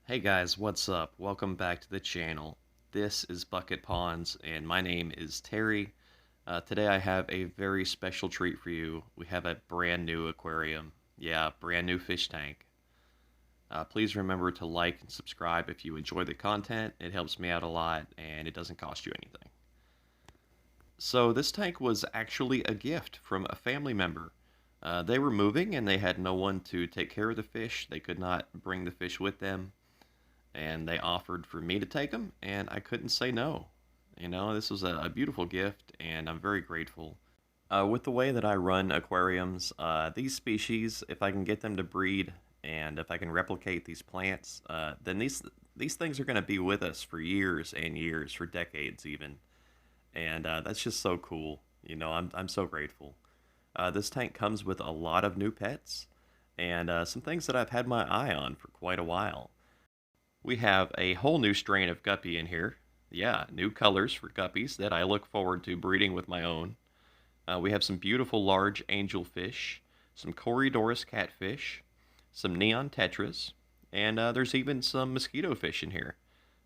Hey guys, what's up? Welcome back to the channel. This is Bucket Ponds, and my name is Terry. Today I have a very special treat for you. We have a brand new aquarium. Yeah, brand new fish tank. Please remember to like and subscribe if you enjoy the content. It helps me out a lot, and it doesn't cost you anything. So this tank was actually a gift from a family member. They were moving, and they had no one to take care of the fish. They could not bring the fish with them, and they offered for me to take them, and I couldn't say no. This was a beautiful gift, and I'm very grateful. With the way that I run aquariums, these species, if I can get them to breed and if I can replicate these plants, then these things are going to be with us for years and years, for decades even, and that's just so cool. I'm so grateful. This tank comes with a lot of new pets and some things that I've had my eye on for quite a while. We have a whole new strain of guppy in here. Yeah, new colors for guppies that I look forward to breeding with my own. We have some beautiful large angelfish, some Corydoras catfish, some neon tetras, and there's even some mosquito fish in here,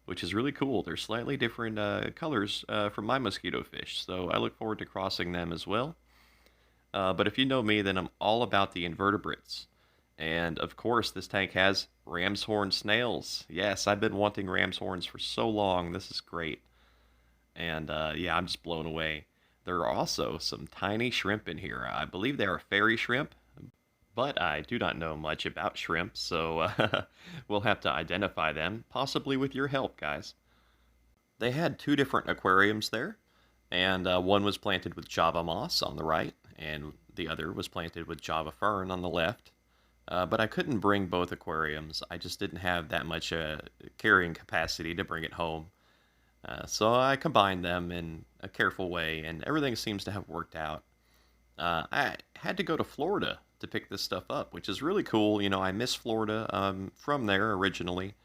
which is really cool. They're slightly different colors from my mosquito fish, so I look forward to crossing them as well. But if you know me, then I'm all about the invertebrates. And of course, this tank has ram's horn snails. Yes, I've been wanting ram's horns for so long. This is great. And yeah, I'm just blown away. There are also some tiny shrimp in here. I believe they are fairy shrimp, but I do not know much about shrimp, so we'll have to identify them, possibly with your help, guys. They had two different aquariums there, and one was planted with Java moss on the right, and the other was planted with Java fern on the left. But I couldn't bring both aquariums. I just didn't have that much carrying capacity to bring it home. So I combined them in a careful way, and everything seems to have worked out. I had to go to Florida to pick this stuff up, which is really cool. I miss Florida. From there originally,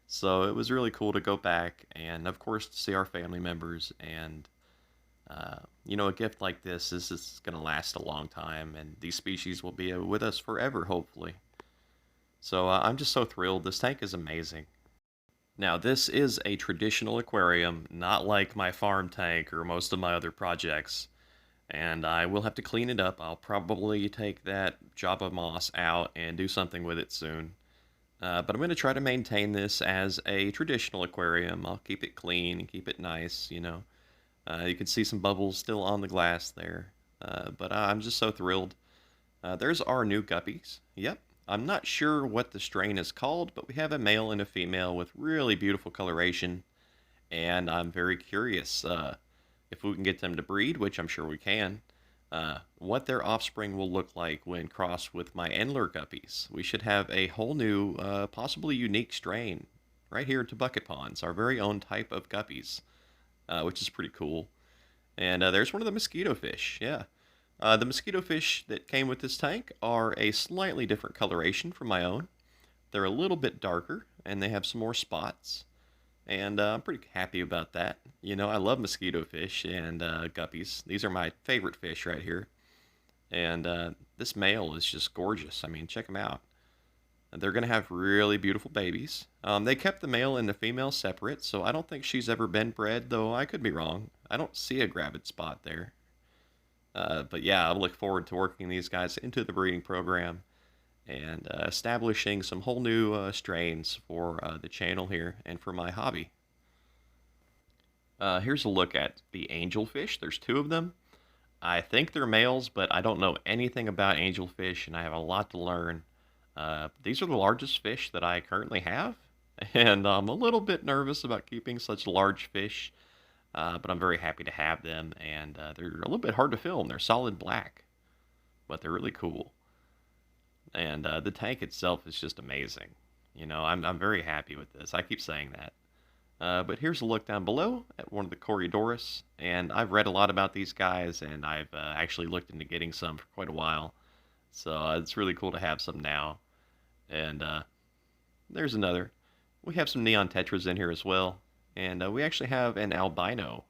so it was really cool to go back and, of course, to see our family members. And a gift like this is going to last a long time, and these species will be with us forever, hopefully. So I'm just so thrilled. This tank is amazing. Now, this is a traditional aquarium, not like my farm tank or most of my other projects. And I will have to clean it up. I'll probably take that Java moss out and do something with it soon. But I'm going to try to maintain this as a traditional aquarium. I'll keep it clean and keep it nice. You can see some bubbles still on the glass there. But I'm just so thrilled. There's our new guppies. Yep. I'm not sure what the strain is called, but we have a male and a female with really beautiful coloration. And I'm very curious if we can get them to breed, which I'm sure we can, what their offspring will look like when crossed with my Endler guppies. We should have a whole new, possibly unique strain right here to Bucket Ponds, our very own type of guppies, which is pretty cool. And there's one of the mosquito fish, yeah. The mosquito fish that came with this tank are a slightly different coloration from my own. They're a little bit darker, and they have some more spots. And I'm pretty happy about that. I love mosquito fish and guppies. These are my favorite fish right here. And this male is just gorgeous. I mean, check them out. They're going to have really beautiful babies. They kept the male and the female separate, so I don't think she's ever been bred, though I could be wrong. I don't see a gravid spot there. But yeah, I look forward to working these guys into the breeding program and establishing some whole new strains for the channel here and for my hobby. Here's a look at the angelfish. There's two of them. I think they're males, but I don't know anything about angelfish, and I have a lot to learn. These are the largest fish that I currently have, and I'm a little bit nervous about keeping such large fish, but I'm very happy to have them, and they're a little bit hard to film. They're solid black, but they're really cool. And the tank itself is just amazing. I'm very happy with this. I keep saying that. But here's a look down below at one of the Corydoras, and I've read a lot about these guys, and I've actually looked into getting some for quite a while. So it's really cool to have some now. And there's another. We have some neon tetras in here as well, and we actually have an albino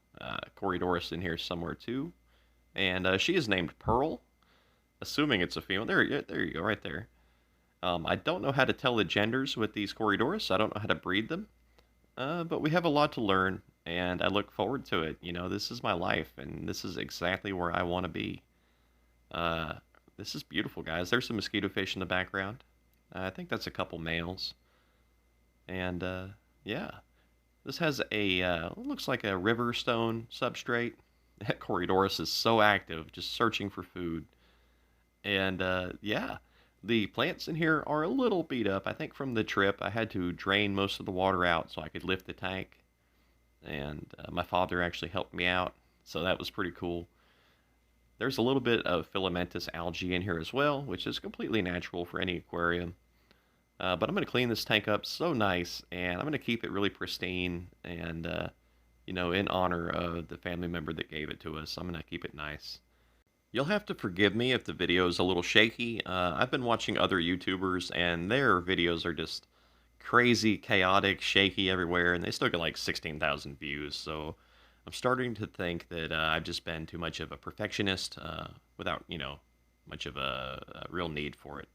Corydoras in here somewhere too. And she is named Pearl, assuming it's a female. There you go, right there. I don't know how to tell the genders with these Corydoras, so I don't know how to breed them. But we have a lot to learn, and I look forward to it. This is my life, and this is exactly where I want to be. Uh, this is beautiful, guys. There's some mosquito fish in the background. I think that's a couple males. And yeah, this has a looks like a river stone substrate. That Corydoras is so active, just searching for food. And yeah, the plants in here are a little beat up. I think from the trip, I had to drain most of the water out so I could lift the tank. And my father actually helped me out, so that was pretty cool. There's a little bit of filamentous algae in here as well, which is completely natural for any aquarium. But I'm going to clean this tank up so nice, and I'm going to keep it really pristine and, in honor of the family member that gave it to us. I'm going to keep it nice. You'll have to forgive me if the video is a little shaky. I've been watching other YouTubers, and their videos are just crazy, chaotic, shaky everywhere, and they still get like 16,000 views. So I'm starting to think that I've just been too much of a perfectionist without, much of a real need for it.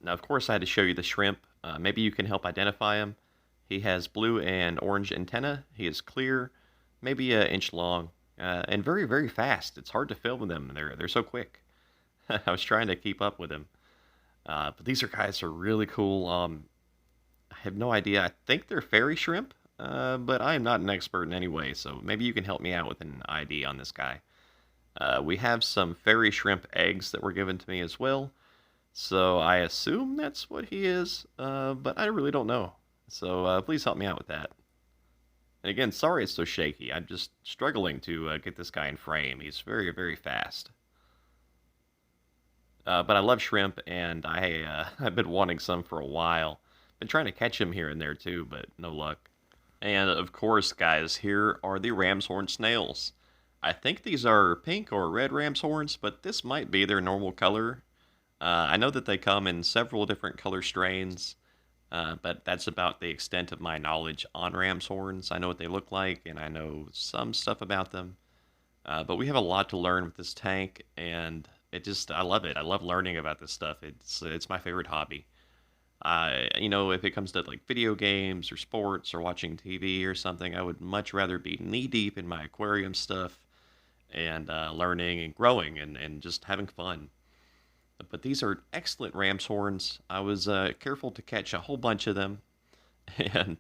Now, of course, I had to show you the shrimp. Maybe you can help identify him. He has blue and orange antenna. He is clear, maybe an inch long, and very, very fast. It's hard to film them. They're so quick. I was trying to keep up with him. But these guys are really cool. I have no idea. I think they're fairy shrimp, but I am not an expert in any way, so maybe you can help me out with an ID on this guy. We have some fairy shrimp eggs that were given to me as well. So I assume that's what he is, but I really don't know. So please help me out with that. And again, sorry it's so shaky. I'm just struggling to get this guy in frame. He's very, very fast. But I love shrimp, and I've been wanting some for a while. Been trying to catch him here and there too, but no luck. And of course, guys, here are the ram's horn snails. I think these are pink or red ram's horns, but this might be their normal color. I know that they come in several different color strains, but that's about the extent of my knowledge on ram's horns. I know what they look like, and I know some stuff about them. But we have a lot to learn with this tank, and I love it. I love learning about this stuff. It's my favorite hobby. If it comes to like video games or sports or watching TV or something, I would much rather be knee deep in my aquarium stuff and learning and growing and just having fun. But these are excellent ram's horns. I was careful to catch a whole bunch of them, and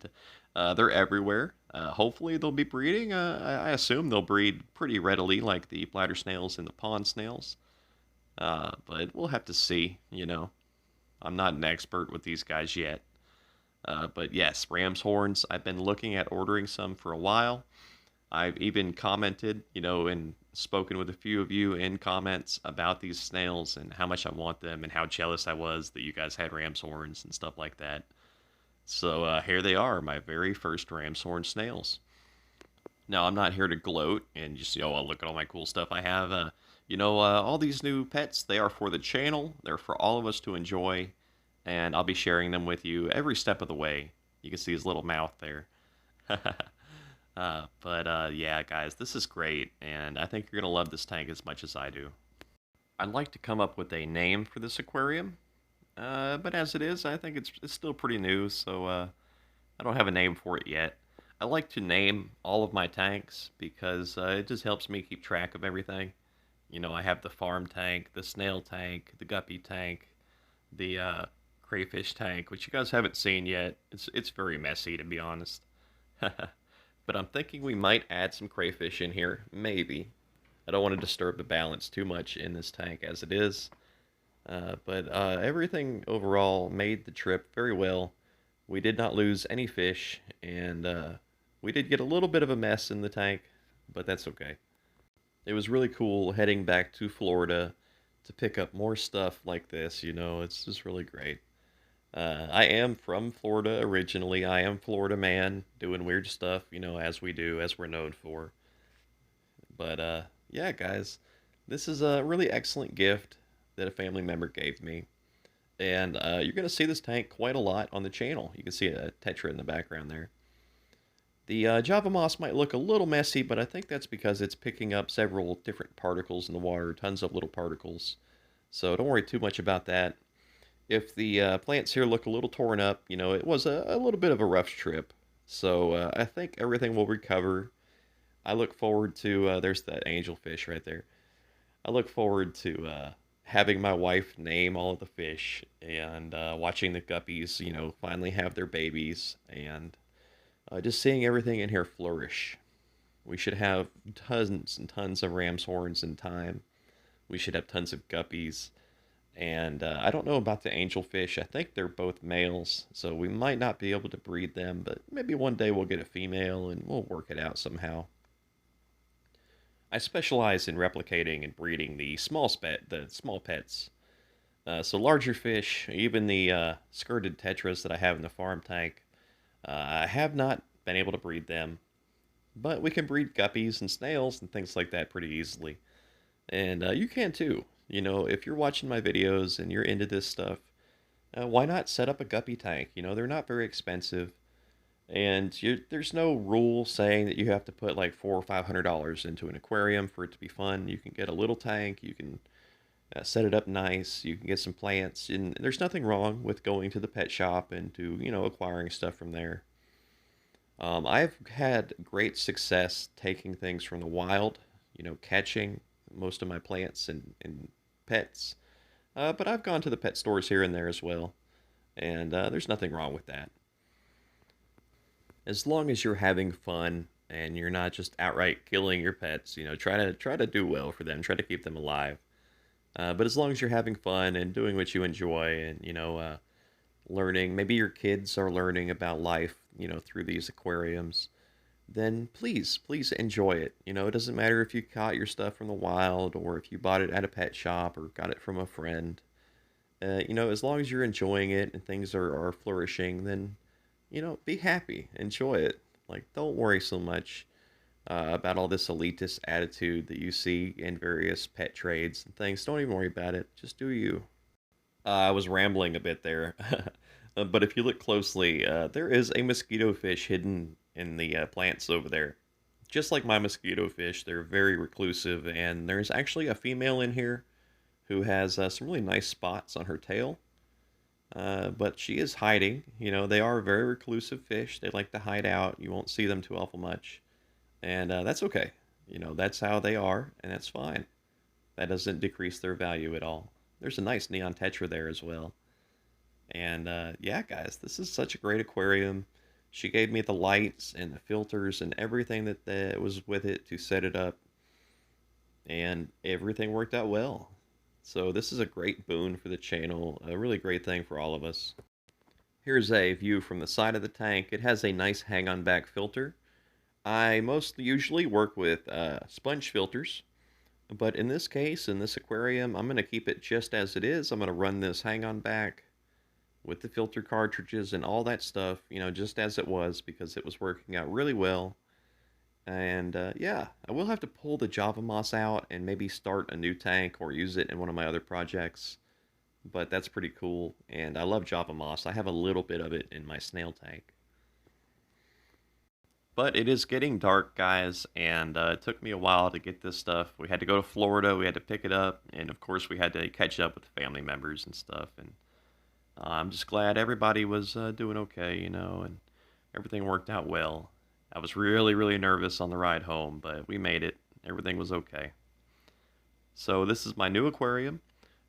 they're everywhere. Hopefully they'll be breeding. I assume they'll breed pretty readily like the bladder snails and the pond snails. But we'll have to see, I'm not an expert with these guys yet. But yes, ram's horns. I've been looking at ordering some for a while. I've even commented, and spoken with a few of you in comments about these snails and how much I want them and how jealous I was that you guys had ram's horns and stuff like that. So here they are, my very first ram's horn snails. Now, I'm not here to gloat and just, look at all my cool stuff I have. All these new pets, they are for the channel. They're for all of us to enjoy, and I'll be sharing them with you every step of the way. You can see his little mouth there. Yeah, guys, this is great, and I think you're going to love this tank as much as I do. I'd like to come up with a name for this aquarium, but as it is, I think it's still pretty new, so I don't have a name for it yet. I like to name all of my tanks because it just helps me keep track of everything. I have the farm tank, the snail tank, the guppy tank, the crayfish tank, which you guys haven't seen yet. It's very messy, to be honest. But I'm thinking we might add some crayfish in here, maybe. I don't want to disturb the balance too much in this tank as it is. But everything overall made the trip very well. We did not lose any fish, and we did get a little bit of a mess in the tank, but that's okay. It was really cool heading back to Florida to pick up more stuff like this, it's just really great. I am from Florida originally. I am Florida man, doing weird stuff, as we do, as we're known for. But yeah, guys, this is a really excellent gift that a family member gave me. And you're going to see this tank quite a lot on the channel. You can see a tetra in the background there. The Java Moss might look a little messy, but I think that's because it's picking up several different particles in the water, tons of little particles. So don't worry too much about that. If the plants here look a little torn up, it was a little bit of a rough trip. So I think everything will recover. I look forward to, there's that angelfish right there. I look forward to having my wife name all of the fish and watching the guppies, finally have their babies and just seeing everything in here flourish. We should have tons and tons of ram's horns in time. We should have tons of guppies. And I don't know about the angelfish. I think they're both males, so we might not be able to breed them, but maybe one day we'll get a female and we'll work it out somehow. I specialize in replicating and breeding the small pets. So larger fish, even the skirted tetras that I have in the farm tank, I have not been able to breed them, but we can breed guppies and snails and things like that pretty easily. And you can too. If you're watching my videos and you're into this stuff, why not set up a guppy tank? They're not very expensive, and there's no rule saying that you have to put like $400 or $500 into an aquarium for it to be fun. You can get a little tank, you can set it up nice, you can get some plants, and there's nothing wrong with going to the pet shop and to acquiring stuff from there. I've had great success taking things from the wild, catching most of my plants and pets. But I've gone to the pet stores here and there as well, and there's nothing wrong with that. As long as you're having fun and you're not just outright killing your pets, try to do well for them, try to keep them alive. But as long as you're having fun and doing what you enjoy, and learning, maybe your kids are learning about life, through these aquariums, then please enjoy it. It doesn't matter if you caught your stuff from the wild or if you bought it at a pet shop or got it from a friend. As long as you're enjoying it and things are flourishing, then, be happy, enjoy it. Like, don't worry so much about all this elitist attitude that you see in various pet trades and things. Don't even worry about it. Just do you. I was rambling a bit there. But if you look closely, there is a mosquito fish hidden in the plants over there. Just like my mosquito fish, they're very reclusive, and there's actually a female in here who has some really nice spots on her tail. But she is hiding. They are very reclusive fish. They like to hide out. You won't see them too awful much. And that's okay. That's how they are, and that's fine. That doesn't decrease their value at all. There's a nice neon tetra there as well. And yeah, guys, this is such a great aquarium. She gave me the lights and the filters and everything that was with it to set it up. And everything worked out well. So this is a great boon for the channel, a really great thing for all of us. Here's a view from the side of the tank. It has a nice hang-on back filter. I mostly usually work with sponge filters. But in this case, in this aquarium, I'm going to keep it just as it is. I'm going to run this hang-on back with the filter cartridges and all that stuff, just as it was, because it was working out really well. And yeah, I will have to pull the Java Moss out and maybe start a new tank or use it in one of my other projects. But that's pretty cool, and I love Java Moss. I have a little bit of it in my snail tank. But it is getting dark, guys, and it took me a while to get this stuff. We had to go to Florida, we had to pick it up, and of course we had to catch up with the family members and stuff. And I'm just glad everybody was doing okay, and everything worked out well. I was really nervous on the ride home, but we made it. Everything was okay. So this is my new aquarium.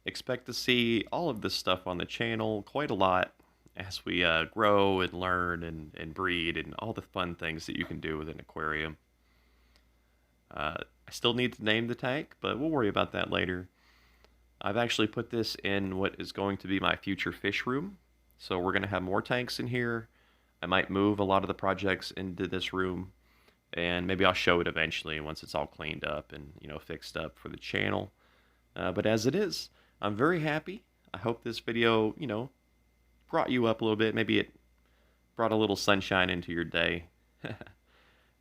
Expect to see all of this stuff on the channel quite a lot as we grow and learn and breed and all the fun things that you can do with an aquarium. I still need to name the tank, but we'll worry about that later. I've actually put this in what is going to be my future fish room. So we're going to have more tanks in here. I might move a lot of the projects into this room, and maybe I'll show it eventually once it's all cleaned up and fixed up for the channel. But as it is, I'm very happy. I hope this video brought you up a little bit. Maybe it brought a little sunshine into your day.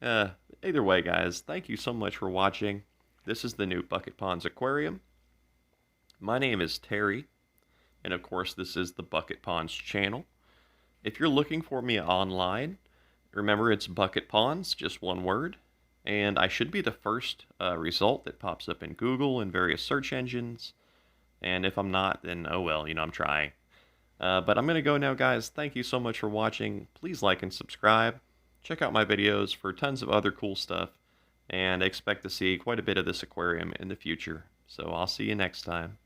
Either way, guys, thank you so much for watching. This is the new Bucket Ponds Aquarium. My name is Terry, and of course this is the Bucket Ponds channel. If you're looking for me online, remember it's Bucket Ponds, just one word, and I should be the first result that pops up in Google and various search engines. And if I'm not, then oh well, I'm trying. But I'm going to go now, guys. Thank you so much for watching. Please like and subscribe. Check out my videos for tons of other cool stuff. And I expect to see quite a bit of this aquarium in the future. So I'll see you next time.